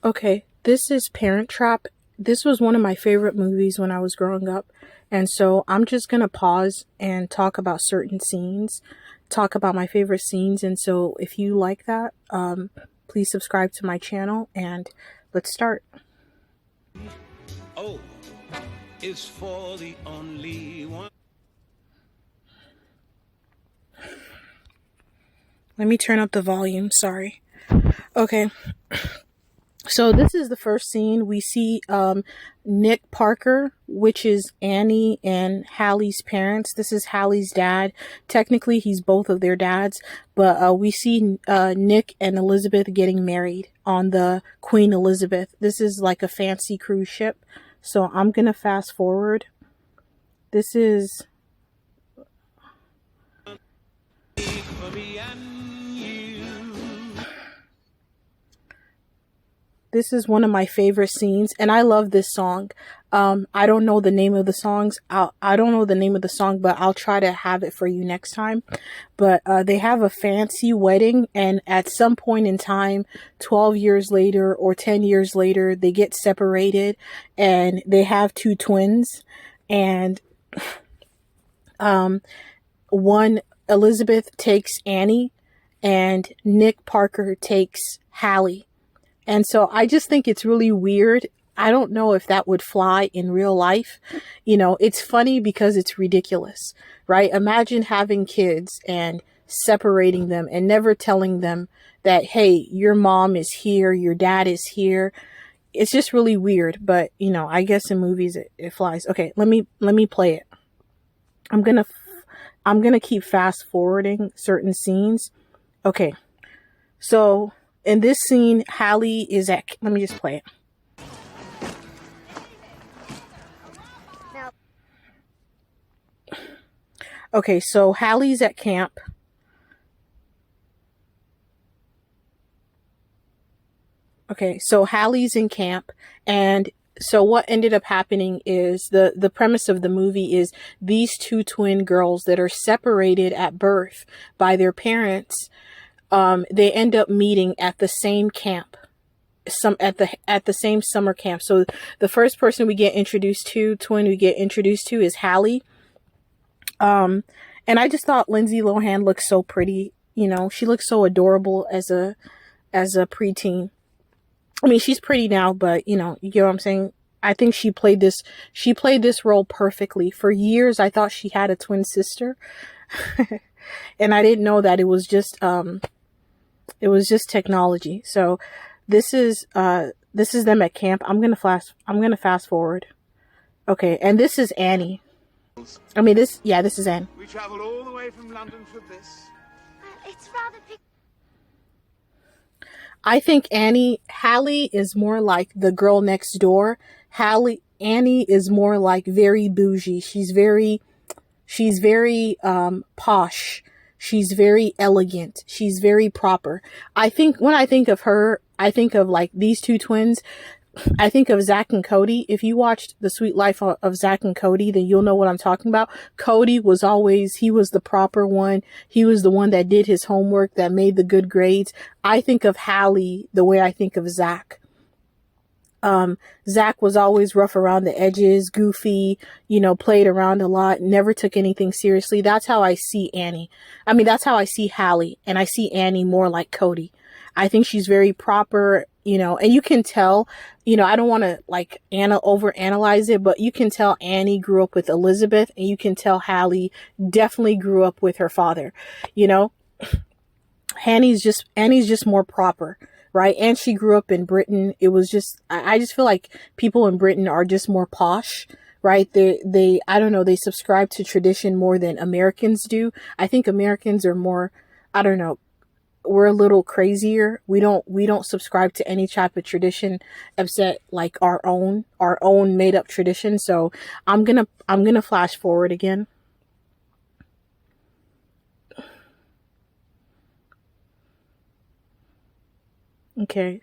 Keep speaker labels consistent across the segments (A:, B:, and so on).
A: Okay, this is Parent Trap. This was one of my favorite movies when I was growing up. And so I'm just going to pause and talk about certain scenes, talk about my favorite scenes. And so if you like that, please subscribe to my channel and let's start.
B: O is for the only one.
A: Let me turn up the volume. Sorry. Okay. So this is the first scene. We see Nick Parker, which is Annie and Hallie's parents. This is Hallie's dad. Technically, he's both of their dads, but we see Nick and Elizabeth getting married on the Queen Elizabeth. This is like a fancy cruise ship. So I'm going to fast forward. This is... This is one of my favorite scenes, and I love this song. I don't know the name of the songs. I don't know the name of the song, but I'll try to have it for you next time. But they have a fancy wedding, and at some point in time, 12 years later or 10 years later, they get separated, and they have two twins. And one, Elizabeth takes Annie, and Nick Parker takes Hallie. And so I just think it's really weird. I don't know if that would fly in real life. You know, it's funny because it's ridiculous, right? Imagine having kids and separating them and never telling them that, hey, your mom is here, your dad is here. It's just really weird. But, you know, I guess in movies it flies. Okay, let me play it. I'm gonna keep fast forwarding certain scenes. Okay, so in this scene, Hallie is at... Let me just play it. Okay, so Hallie's at camp. Okay, so Hallie's in camp. And so what ended up happening is the premise of the movie is these two twin girls that are separated at birth by their parents. They end up meeting at the same camp, at the same summer camp. So the first person we get introduced to, twin we get introduced to, is Hallie. And I just thought Lindsay Lohan looked so pretty. You know, she looks so adorable as a preteen. I mean, she's pretty now, but you know what I'm saying? I think she played this role perfectly. For years, I thought she had a twin sister. And I didn't know that it was just technology. So this is them at camp. I'm gonna fast forward. Okay, and this is Annie. I mean, this is Annie.
C: We traveled all the way from London for this.
D: It's rather big.
A: I think Hallie is more like the girl next door. Annie is more like very bougie. She's very posh. She's very elegant. She's very proper. I think when I think of her, I think of like these two twins. I think of Zach and Cody. If you watched The Sweet Life of Zach and Cody, then you'll know what I'm talking about. Cody was he was the proper one. He was the one that did his homework, that made the good grades. I think of Hallie the way I think of Zach. Zach was always rough around the edges, goofy, you know, played around a lot, never took anything seriously. That's how I see Annie. I mean, that's how I see Hallie, and I see Annie more like Cody. I think she's very proper, you know, and you can tell, you know, I don't want to like overanalyze it, but you can tell Annie grew up with Elizabeth, and you can tell Hallie definitely grew up with her father, you know. Annie's just more proper, right? And she grew up in Britain. It was just, I just feel like people in Britain are just more posh, right? I don't know, they subscribe to tradition more than Americans do. I think Americans are more, I don't know, we're a little crazier. We don't subscribe to any type of tradition except like our own made up tradition. So I'm gonna flash forward again. Okay.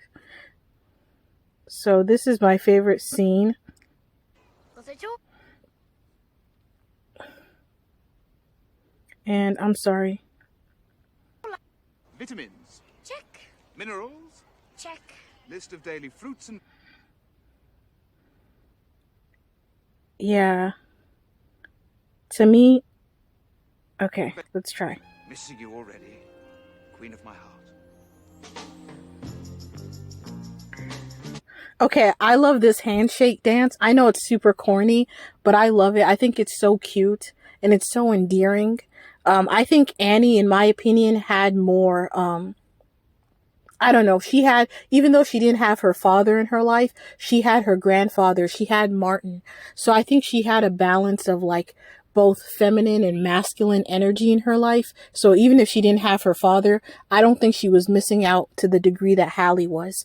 A: So this is my favorite scene. And I'm sorry.
C: Vitamins.
D: Check.
C: Minerals.
D: Check.
C: List of daily fruits and...
A: Yeah. To me, okay, let's try.
C: Missing you already, queen of my heart.
A: Okay, I love this handshake dance. I know it's super corny, but I love it. I think it's so cute and it's so endearing. I think Annie, in my opinion, had more, I don't know, she had, even though she didn't have her father in her life, she had her grandfather, she had Martin. So I think she had a balance of like both feminine and masculine energy in her life. So even if she didn't have her father, I don't think she was missing out to the degree that Hallie was.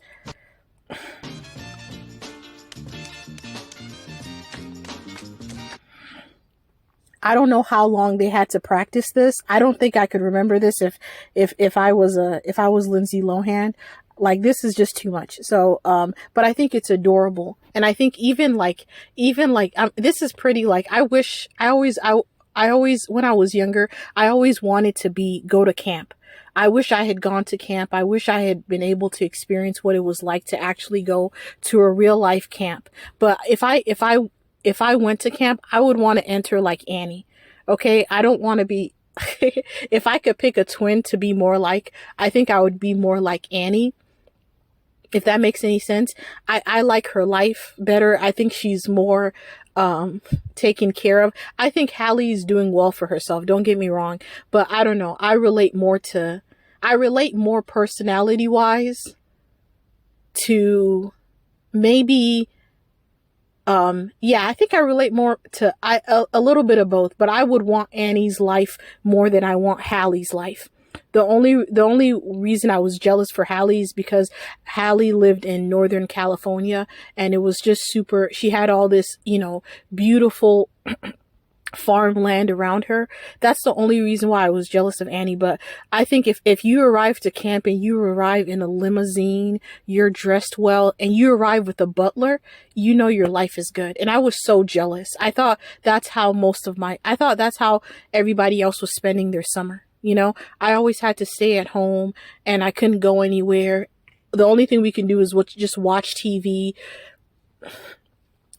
A: I don't know how long they had to practice this. I don't think I could remember this if I was Lindsay Lohan. Like, this is just too much. So, but I think it's adorable. And I think even like, this is pretty, like, I always, when I was younger, I always wanted to go to camp. I wish I had gone to camp. I wish I had been able to experience what it was like to actually go to a real life camp. But if I went to camp, I would want to enter like Annie. Okay. I don't want to be, if I could pick a twin to be more like, I think I would be more like Annie. If that makes any sense. I like her life better. I think she's more, taken care of. I think Hallie's doing well for herself. Don't get me wrong, but I don't know. I relate more personality wise to maybe, yeah, I think I relate more to a little bit of both, but I would want Annie's life more than I want Hallie's life. The only reason I was jealous for Hallie is because Hallie lived in Northern California and it was just super, she had all this, beautiful farmland around her. That's the only reason why I was jealous of Annie. But I think if you arrive to camp and you arrive in a limousine, you're dressed well, and you arrive with a butler, your life is good. And I was so jealous. I thought that's how everybody else was spending their summer. I always had to stay at home and I couldn't go anywhere. The only thing we can do is just watch TV.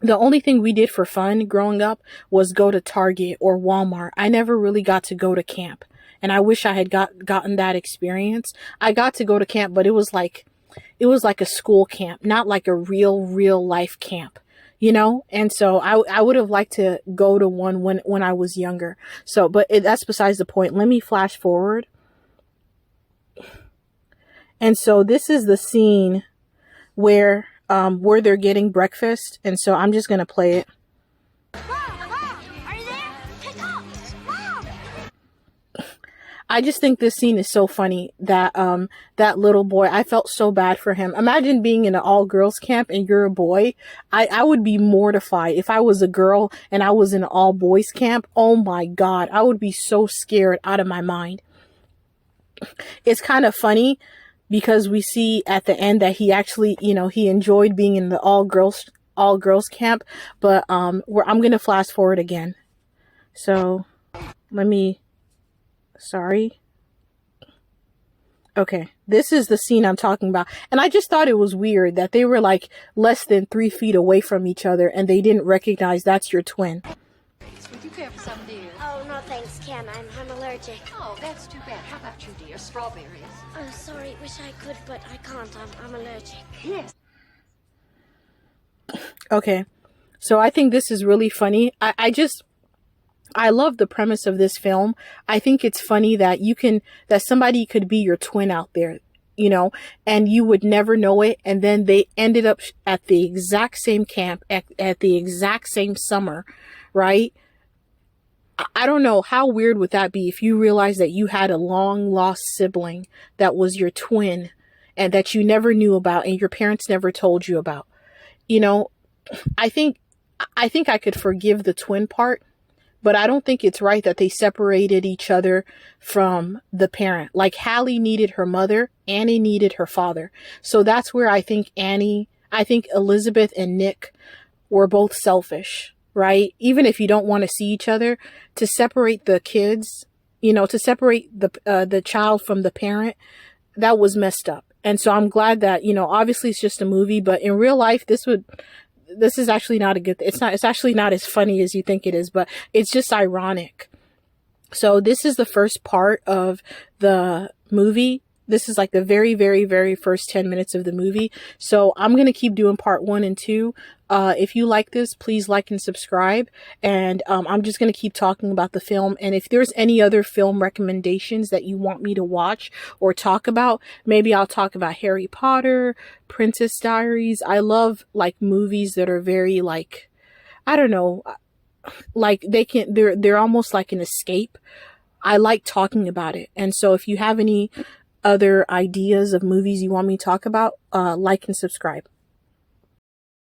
A: The only thing we did for fun growing up was go to Target or Walmart. I never really got to go to camp. And I wish I had gotten that experience. I got to go to camp, but it was like a school camp, not like a real life camp, And so I would have liked to go to one when I was younger. So, but that's besides the point. Let me flash forward. And so this is the scene where they're getting breakfast. And so I'm just going to play it.
D: Mom, are you there? Pick up! Mom!
A: I just think this scene is so funny that that little boy, I felt so bad for him. Imagine being in an all girls camp and you're a boy. I would be mortified if I was a girl and I was in an all boys camp. Oh my God. I would be so scared out of my mind. It's kind of funny because we see at the end that he actually, he enjoyed being in the all girls camp, but I'm going to flash forward again. So sorry. Okay, this is the scene I'm talking about. And I just thought it was weird that they were like less than 3 feet away from each other and they didn't recognize that's your twin.
E: Would you care for some, dear?
D: Oh, no thanks, Ken. I'm allergic.
E: Oh, that's too bad. How about you, dear? Strawberries.
D: Oh, sorry. Wish I could, but I can't. I'm allergic.
E: Yes.
A: Okay, so I think this is really funny. I love the premise of this film. I think it's funny that that somebody could be your twin out there, and you would never know it. And then they ended up at the exact same camp at the exact same summer, right? I don't know, how weird would that be if you realized that you had a long lost sibling that was your twin and that you never knew about and your parents never told you about. I think I could forgive the twin part, but I don't think it's right that they separated each other from the parent. Like Hallie needed her mother, Annie needed her father. So that's where I think Elizabeth and Nick were both selfish, right? Even if you don't want to see each other, to separate the kids, to separate the child from the parent, that was messed up. And so I'm glad that, you know, obviously it's just a movie, but in real life, this is actually not a good, it's actually not as funny as you think it is, but it's just ironic. So this is the first part of the movie. This is like the very, very, very first 10 minutes of the movie. So I'm going to keep doing part 1 and 2. If you like this, please like and subscribe. And I'm just going to keep talking about the film. And if there's any other film recommendations that you want me to watch or talk about, maybe I'll talk about Harry Potter, Princess Diaries. I love like movies that are very like, I don't know, like they're almost like an escape. I like talking about it. And so if you have any other ideas of movies you want me to talk about, like and subscribe.